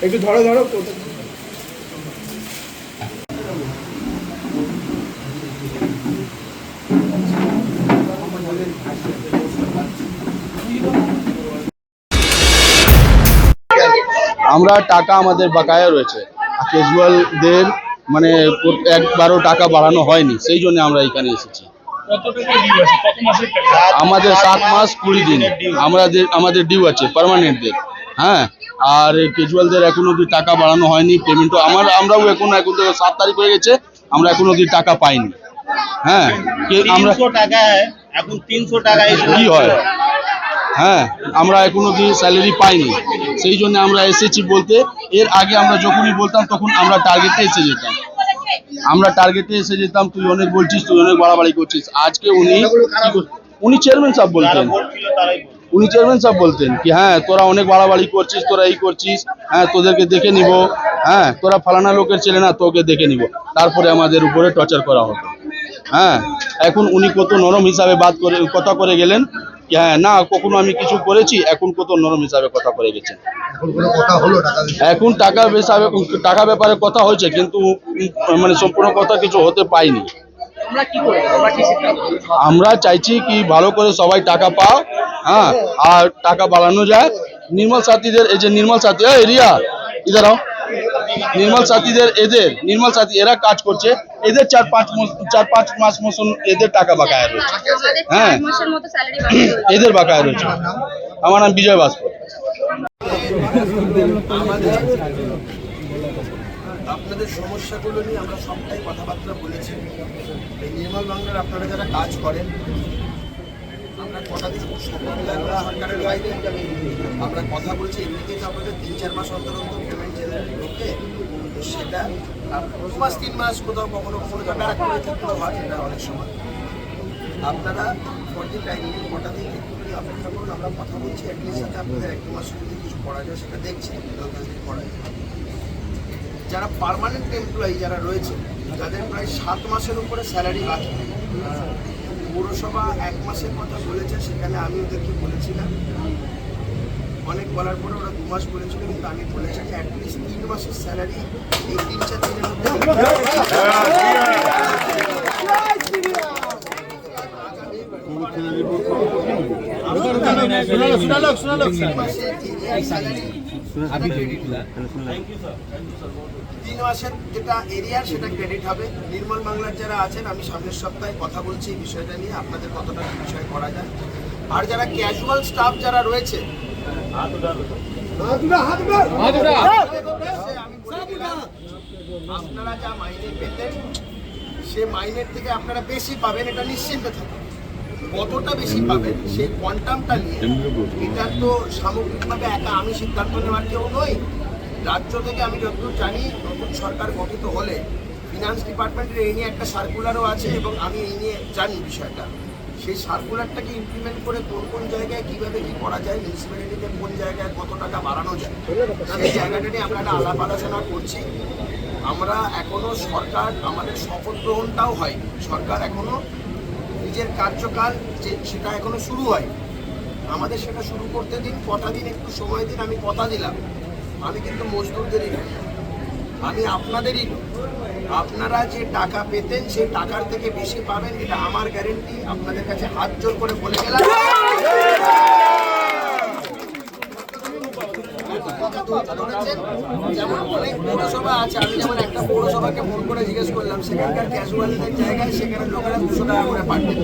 একটু ধরো ধরো। আমরা টাকা আমাদের বাকায়া রয়েছে, ক্যাজুয়ালদের মানে একবারও টাকা বাড়ানো হয়নি, সেই জন্য আমরা এখানে এসেছি। আমাদের 7 মাস 20 দিন আমাদের ডিউ আছে পার্মানেন্টদের। হ্যাঁ, আর ক্যাজুয়ালদের এখনো অব্দি টাকা বাড়ানো হয়নি, পেমেন্টও আমরাও এখন 7 তারিখ হয়ে গেছে, আমরা এখনো অব্দি টাকা পাইনি। হ্যাঁ, আমরা 300 টাকা এখন 300 টাকা কি হয়। হ্যাঁ, আমরা এখনো অব্দি স্যালারি পাইনি, সেই জন্য আমরা এসেছি বলতে। এর আগে আমরা যখনই বলতাম তখন আমরা টার্গেটে এসে যেতাম। তুই অনেক বলছিস, তুই অনেক বাড়াবাড়ি করছিস। আজকে উনি চেয়ারম্যান সাহেব বলতেন কি হ্যাঁ তোরা অনেক বাড়াবাড়ি করছিস, তোরা এই করছিস, হ্যাঁ তোদেরকে দেখে নিব, হ্যাঁ তোরা ফালানা লোকের ছেলে না, তোকে দেখে নিব। তারপরে আমাদের উপরে টর্চার করা হতো। হ্যাঁ, এখন উনি কত নরম হিসাবে কথা করে গেলেন। হ্যাঁ, না কখনো আমি কিছু করেছি, এখন কত নরম হিসাবে কথা করে গেছেন। এখন টাকা ব্যাপারে কথা হয়েছে, কিন্তু মানে সম্পূর্ণ কথা কিছু হতে পাইনি। আমরা চাইছি কি ভালো করে সবাই টাকা পাও, হ্যাঁ, আর টাকা বাড়ানো যায়। নির্মল সাথীদের এই যে নির্মল সাথী এরিয়া ইধারাও নির্মল সাথী এরা কাজ করছে, এদের 4-5 মাস মতন এদের টাকা বাকায়া রয়েছে। হ্যাঁ, এদের বাকায়া রয়েছে। আমার নাম বিজয় ভাস্কর। আপনাদের সমস্যাগুলো নিয়ে আমরা সবটাই কথাবার্তা বলেছি। এই নির্মল বাংলার আপনারা যারা কাজ করেন, আমরা কটা দিন সরকারের বাইরে আমরা কথা বলছি। এমনিতেই তো আপনাদের 3-4 মাস অন্তর পেমেন্ট ঢোকে, তো সেটা 2 মাস 3 মাস কোথাও কখনো ব্যাক করে থাকতেও হয়। এটা অনেক সময় আপনারা ফর্টি টাইম কটা দিন একটুখানি অপেক্ষা করুন, আমরা কথা বলছি। অ্যাটলিস্ট যাতে আপনাদের 1-2 মাস যদি কিছু করা যায় সেটা দেখছি, করা যায়। যারা পার্মানেন্ট এমপ্লয়ি যারা রয়েছে, যাদের প্রায় 7 মাসের উপরে স্যালারি বাকি, পৌরসভা 1 মাসের কথা বলেছে, সেখানে আমি ওদেরকে বলেছিলাম, অনেক বলার পরে ওরা 2 মাস বলেছিল, কিন্তু আমি বলেছি যে অ্যাটলিস্ট 3 মাসের স্যালারি এই 3-4 দিনের মধ্যে তিন মাসের যেটা এরিয়ার সেটা ক্রেডিট হবে। নির্মল বাংলার যারা আছেন, আমি সামনের সপ্তাহে কথা বলছি এই বিষয়টা নিয়ে, আপনাদের কতটা বিষয় করা যায়। আর যারা ক্যাজুয়াল স্টাফ যারা রয়েছে, আপনারা যা মাইনে পেতেন সে মাইনের থেকে আপনারা বেশি পাবেন, এটা নিশ্চিন্তে থাকুন। কতটা বেশি পাবেন সেই কোয়ান্টামটা নিয়ে, এটা তো সামগ্রিকভাবে একা আমি সিদ্ধান্ত নেওয়ার কেউ নই। রাজ্য থেকে আমি যতদূর জানি, নতুন সরকার গঠিত হলে ফিনান্স ডিপার্টমেন্টের এই নিয়ে একটা সার্কুলারও আছে, এবং আমি এই নিয়ে জানি বিষয়টা। সেই সার্কুলারটাকে ইমপ্লিমেন্ট করে কোন কোন জায়গায় কীভাবে কী করা যায়, মিউনিসিপ্যালিটিতে কোন জায়গায় কত টাকা বাড়ানো যায়, এই জায়গাটা নিয়ে আমরা একটা আলাপ আলোচনা করছি। আমরা এখনও সরকার, আমাদের শপথ গ্রহণটাও হয়নি, সরকার এখনও নিজের কার্যকাল যে সেটা এখনো শুরু হয়, আমাদের সেটা শুরু করতে দিন, কটা দিন একটু সময় দিন। আমি কথা দিলাম, আমি কিন্তু মজদুরদেরই নই, আমি আপনাদেরই নই। আপনারা যে টাকা পেতেন সেই টাকার থেকে বেশি পাবেন, এটা আমার গ্যারেন্টি। আপনাদের কাছে হাত জোর করে বলে গেলাম। যেমন অনেক পৌরসভা আছে, আমি যেমন একটা পৌরসভাকে ফোন করে জিজ্ঞেস করলাম, সেখানকার ক্যাজুয়ালিটির জায়গায় সেখানে লোকেরা 200 টাকা করে পাঠাবে।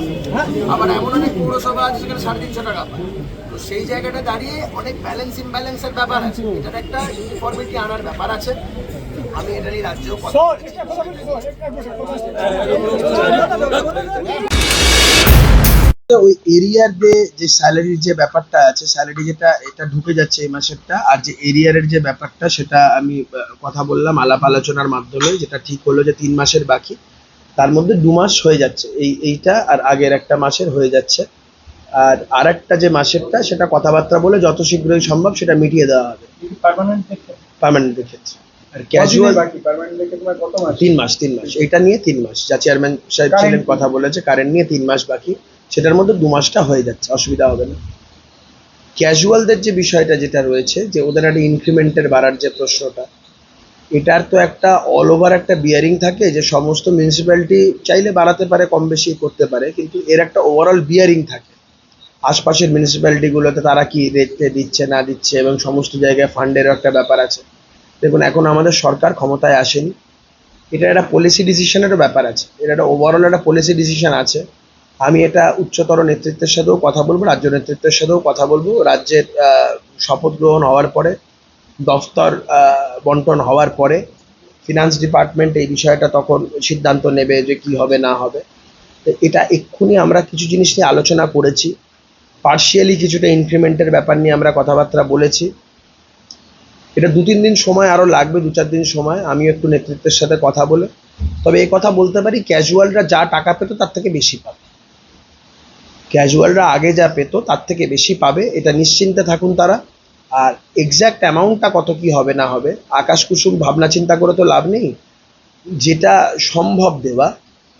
আবার এমন অনেক পৌরসভা আছে সেখানে 350 টাকা পায়। তো সেই জায়গাটা দাঁড়িয়ে অনেক ব্যালেন্স ইমব্যালেন্সের ব্যাপার আছে, এটার একটা ইউনিফর্মিটি আনার ব্যাপার আছে। আমি এটা নিয়ে রাজ্যেও কথা বলেছি। ওই এরিয়ার যে স্যালারির যে ব্যাপারটা আছে, স্যালারি যেটা এটা ঢুকে যাচ্ছে এই মাসেরটা, আর যে এরিয়ারের যে ব্যাপারটা সেটা আমি কথা বললাম আলাপ আলোচনার মাধ্যমে, যেটা ঠিক হলো যে 3 মাসের বাকি, তার মধ্যে 2 মাস হয়ে যাচ্ছে, এইটা আর আগের একটা মাসের হয়ে যাচ্ছে। আর আরেকটা যে মাসেরটা সেটা কথাবার্তা বলে যত শীঘ্রই সম্ভব সেটা মিটিয়ে দেওয়া হবে পার্মানেন্টের ক্ষেত্রে। আর ক্যাজুয়াল 3 মাস এটা নিয়ে 3 মাস, যা চেয়ারম্যান সাহেব ছিলেন কথা বলেছে, কারেন্ট নিয়ে 3 মাস বাকি, সেটার মধ্যে 2 মাসটা হয়ে যাচ্ছে, অসুবিধা হবে না। ক্যাজুয়ালদের যে বিষয়টা যেটা রয়েছে, যে ওদের একটা ইনক্রিমেন্টের বাড়ার যে প্রশ্নটা, এটার তো একটা অল ওভার একটা বিয়ারিং থাকে, যে সমস্ত মিউনিসিপ্যালিটি চাইলে বাড়াতে পারে, কম বেশি করতে পারে, কিন্তু এর একটা ওভারঅল বিয়ারিং থাকে আশপাশের মিউনিসিপ্যালিটিগুলোতে, তারা কি রেটে দিচ্ছে না দিচ্ছে, এবং সমস্ত জায়গায় ফান্ডেরও একটা ব্যাপার আছে। দেখুন, এখন আমাদের সরকার ক্ষমতায় আসেনি, এটা একটা পলিসি ডিসিশনেরও ব্যাপার আছে, এটা একটা ওভারঅল একটা পলিসি ডিসিশন আছে। আমি এটা উচ্চতর নেতৃত্বের সাথেও কথা বলবো, রাজ্য নেতৃত্বের সাথেও কথা বলবো। রাজ্যের শপথ গ্রহণ হওয়ার পরে, দফতর বন্টন হওয়ার পরে ফিনান্স ডিপার্টমেন্ট এই বিষয়টা তখন সিদ্ধান্ত নেবে যে কি হবে না হবে। তো এটা এক্ষুনি আমরা কিছু জিনিস নিয়ে আলোচনা করেছি, পার্শিয়ালি কিছুটা ইনক্রিমেন্টের ব্যাপার নিয়ে আমরা কথাবার্তা বলেছি। এটা 2-3 দিন সময় আরও লাগবে, 2-4 দিন সময়, আমিও একটু নেতৃত্বের সাথে কথা বলে। তবে এই কথা বলতে পারি, ক্যাজুয়ালরা যা টাকা পেত তার থেকে বেশি পাবে, ক্যাজুয়ালরা আগে যা পেত তার থেকে বেশি পাবে, এটা নিশ্চিন্তে থাকুন তারা। আর এক্স্যাক্ট অ্যামাউন্টটা কত কি হবে না হবে, আকাশ কুসুম ভাবনা চিন্তা করে তো লাভ নেই, যেটা সম্ভব দেওয়া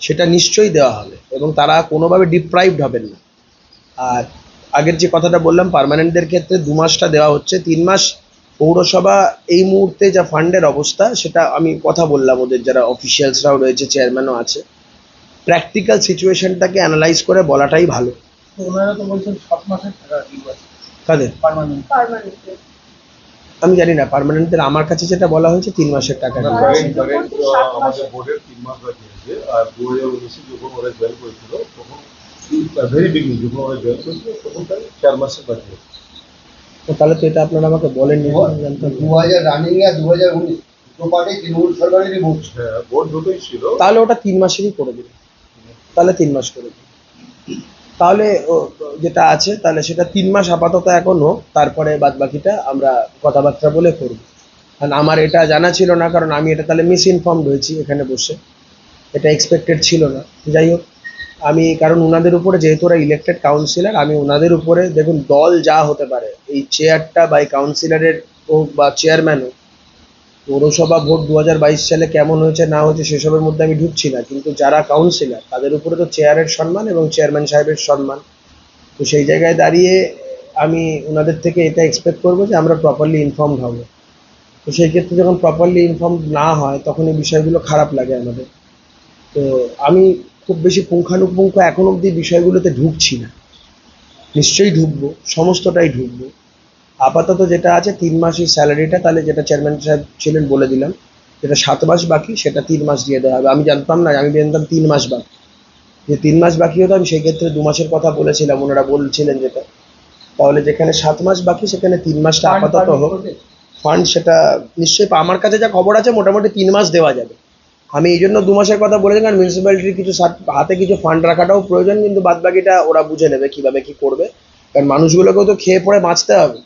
সেটা নিশ্চয়ই দেওয়া হবে, এবং তারা কোনোভাবে ডিপ্রাইভড হবেন না। আর আগের যে কথাটা বললাম, পার্মানেন্টদের ক্ষেত্রে 2 মাসটা দেওয়া হচ্ছে, 3 মাস পৌরসভা এই মুহূর্তে যা ফান্ডের অবস্থা, সেটা আমি কথা বললাম, ওদের যারা অফিসিয়ালসরাও রয়েছে, চেয়ারম্যানও আছে, প্র্যাকটিক্যাল সিচুয়েশনটাকে অ্যানালাইজ করে বলাটাই ভালো। তো ওনারা তো বলছেন 7 মাসের টাকা ডিউ আছে কাদের? পার্মানেন্ট। আমি জানি না, পার্মানেন্টদের আমার কাছে যেটা বলা হয়েছে 3 মাসের টাকা না, দেওয়া হয়েছে। আমাদের বোর্ডের 3 মাস বাকি আছে। আর 2019 যখন ওরা জয়েন করেছিল তখন ভেরি বিগিনিং যখন ওরা জয়েন করেছিল তখন তার 4 মাসের বাকি আছে। তো তাহলে তো এটা আপনারা আমাকে বলেননি, আমি জানতাম না। 2000 রানিং আর 2019 দুটো পার্টি তৃণমূল সরকারেরই ভোট। হ্যাঁ, বোর্ড দুটোই ছিল। তাহলে ওটা 3 মাসেরই করে দিন, তাহলে 3 মাস করে দিন। তাহলে যেটা আছে তাহলে সেটা 3 মাস আপাতত এখন হোক, তারপরে বাদ বাকিটা আমরা কথাবার্তা বলে করব। কারণ আমার এটা জানা ছিল না, কারণ আমি এটা তাহলে মিস ইনফর্মড হয়েছি এখানে বসে, এটা এক্সপেক্টেড ছিল না। যাই হোক, আমি কারণ ওনাদের উপরে, যেহেতু ওরা ইলেক্টেড কাউন্সিলর, আমি ওনাদের উপরে, দেখুন দল যা হতে পারে, এই চেয়ারটা বা এই কাউন্সিলরের হোক বা চেয়ারম্যান হোক, পৌরসভা ভোট 2022 সালে কেমন হয়েছে না হয়েছে সেসবের মধ্যে আমি ঢুকছি না, কিন্তু যারা কাউন্সিলর তাদের উপরে তো চেয়ারের সম্মান এবং চেয়ারম্যান সাহেবের সম্মান। তো সেই জায়গায় দাঁড়িয়ে আমি ওনাদের থেকে এটা এক্সপেক্ট করবো যে আমরা প্রপারলি ইনফর্মড হব। তো সেই ক্ষেত্রে যখন প্রপারলি ইনফর্মড না হয়, তখন এই বিষয়গুলো খারাপ লাগে আমাদের। তো আমি খুব বেশি পুঙ্খানুপুঙ্খ এখন অবধি বিষয়গুলোতে ঢুকছি না, নিশ্চয়ই ঢুকবো, সমস্তটাই ঢুকবো। আপাতত যেটা আছে 3 মাসের স্যালারিটা, তাহলে যেটা চেয়ারম্যান সাহেব ছিলেন বলে দিলাম, যেটা 7 মাস বাকি সেটা 3 মাস দিয়ে দেওয়া হবে। আমি জানতাম না, আমি জানতাম 3 মাস বাকি, যে 3 মাস বাকি হতো, আমি সেই ক্ষেত্রে 2 মাসের কথা বলেছিলাম, ওনারা বলছিলেন যেটা। তাহলে যেখানে 7 মাস বাকি সেখানে 3 মাসটা আপাতত হোক। ফান্ড সেটা নিশ্চয়ই আমার কাছে যা খবর আছে মোটামুটি 3 মাস দেওয়া যাবে। আমি এই জন্য 2 মাসের কথা বলেছি, কারণ মিউনিসিপ্যালিটির কিছু হাতে কিছু ফান্ড রাখাটাও প্রয়োজন, কিন্তু বাদ বাকিটা ওরা বুঝে নেবে কিভাবে কি করবে। কারণ মানুষগুলোকেও তো খেয়ে পড়ে বাঁচতে হবে,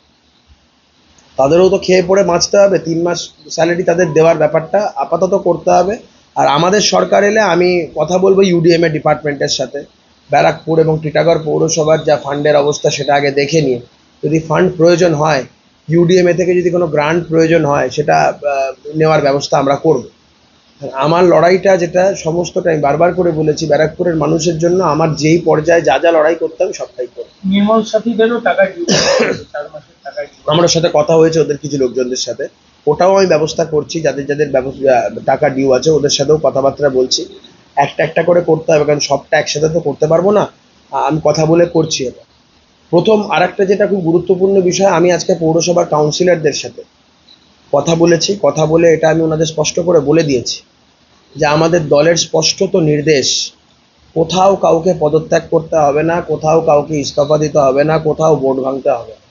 তাদেরও তো খেয়ে পড়ে বাঁচতে হবে। 3 মাস স্যালারি তাদের দেওয়ার ব্যাপারটা আপাতত করতে হবে। আর আমাদের সরকার এলে আমি কথা বলবো ইউডিএমএ ডিপার্টমেন্টের সাথে, ব্যারাকপুর এবং টিটাগড় পৌরসভার যা ফান্ডের অবস্থা সেটা আগে দেখে নিয়ে, যদি ফান্ড প্রয়োজন হয়, ইউডিএমএ থেকে যদি কোনো গ্রান্ট প্রয়োজন হয়, সেটা নেওয়ার ব্যবস্থা আমরা করব। আমার লড়াইটা যেটা সমস্তটা আমি বারবার করে বলেছি, ব্যারাকপুরের মানুষের জন্য আমার যেই পর্যায়ে যা যা লড়াই করতে হবে সবটাই করব। নির্মল সাথীদেরও টাকা ডিউ 4 মাসের টাকা ডিউ। আমার সাথে কথা হয়েছে ওদের কিছু লোকজনদের সাথে, ওটাও আমি ব্যবস্থা করছি, যাদের যাদের টাকা ডিউ আছে ওদের সাথেও কথাবার্তা বলছি। একটা একটা করে করতে হবে, কারণ সবটা একসাথে তো করতে পারবো না, আমি কথা বলে করছি এটা। প্রথম আরেকটা যেটা খুব গুরুত্বপূর্ণ বিষয়, আমি আজকে পৌরসভার কাউন্সিলরদের সাথে কথা বলেছি, কথা বলে এটা আমি ওনাদের স্পষ্ট করে বলে দিয়েছি যে আমাদের দলের স্পষ্টত নির্দেশ, কোথাও কাউকে পদত্যাগ করতে হবে না, কোথাও কাউকে ইস্তফা দিতে হবে না, কোথাও বোর্ড ভাঙতে হবে না।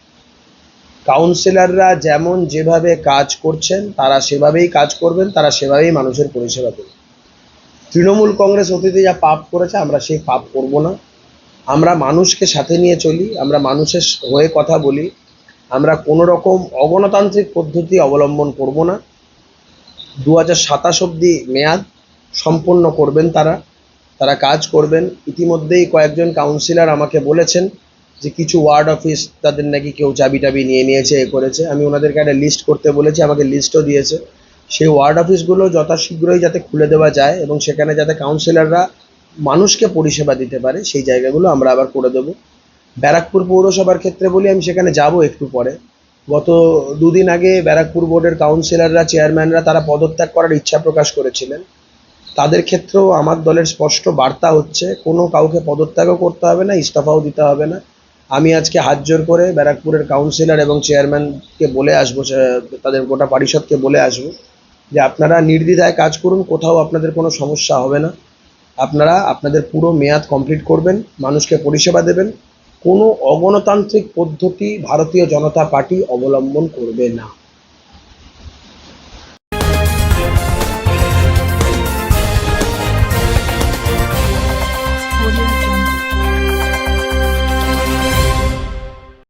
কাউন্সিলররা যেমন যেভাবে কাজ করছেন তারা সেভাবেই কাজ করবেন, তারা সেভাবেই মানুষের পরিষেবা দেবেন। তৃণমূল কংগ্রেস অতীতে যা পাপ করেছে আমরা সেই পাপ করব না। আমরা মানুষকে সাথে নিয়ে চলি, আমরা মানুষের হয়ে কথা বলি, আমরা কোনো রকম অগণতান্ত্রিক পদ্ধতি অবলম্বন করব না। 2027 অবধি মেয়াদ সম্পন্ন করবেন তারা কাজ করবেন। ইতিমধ্যেই কয়েকজন কাউন্সিলর আমাকে বলেছেন যে কিছু ওয়ার্ড অফিস তাদের নাকি কেউ চাবি টাবি নিয়ে নিয়েছে, এ করেছে। আমি ওনাদেরকে একটা লিস্ট করতে বলেছি, আমাকে লিস্টও দিয়েছে। সেই ওয়ার্ড অফিসগুলো যথাশীঘ্রই যাতে খুলে দেওয়া যায় এবং সেখানে যাতে কাউন্সিলররা মানুষকে পরিষেবা দিতে পারে, সেই জায়গাগুলো আমরা আবার করে দেবো। ব্যারাকপুর পৌরসভার ক্ষেত্রে বলি, আমি সেখানে যাব একটু পরে। গত দুদিন আগে ব্যারাকপুর বোর্ডের কাউন্সিলররা, চেয়ারম্যানরা তারা পদত্যাগ করার ইচ্ছা প্রকাশ করেছিলেন। তাদের ক্ষেত্রেও আমার দলের স্পষ্ট বার্তা হচ্ছে, কোনো কাউকে পদত্যাগও করতে হবে না, ইস্তফাও দিতে হবে না। আমি আজকে হাত জোর করে ব্যারাকপুরের কাউন্সিলর এবং চেয়ারম্যানকে বলে আসবো, তাদের গোটা পরিষদকে বলে আসবো যে আপনারা নির্দ্বিধায় কাজ করুন, কোথাও আপনাদের কোনো সমস্যা হবে না। আপনারা আপনাদের পুরো মেয়াদ কমপ্লিট করবেন, মানুষকে পরিষেবা দেবেন। কোনো অগণতান্ত্রিক পদ্ধতি ভারতীয় জনতা পার্টি অবলম্বন করবে না।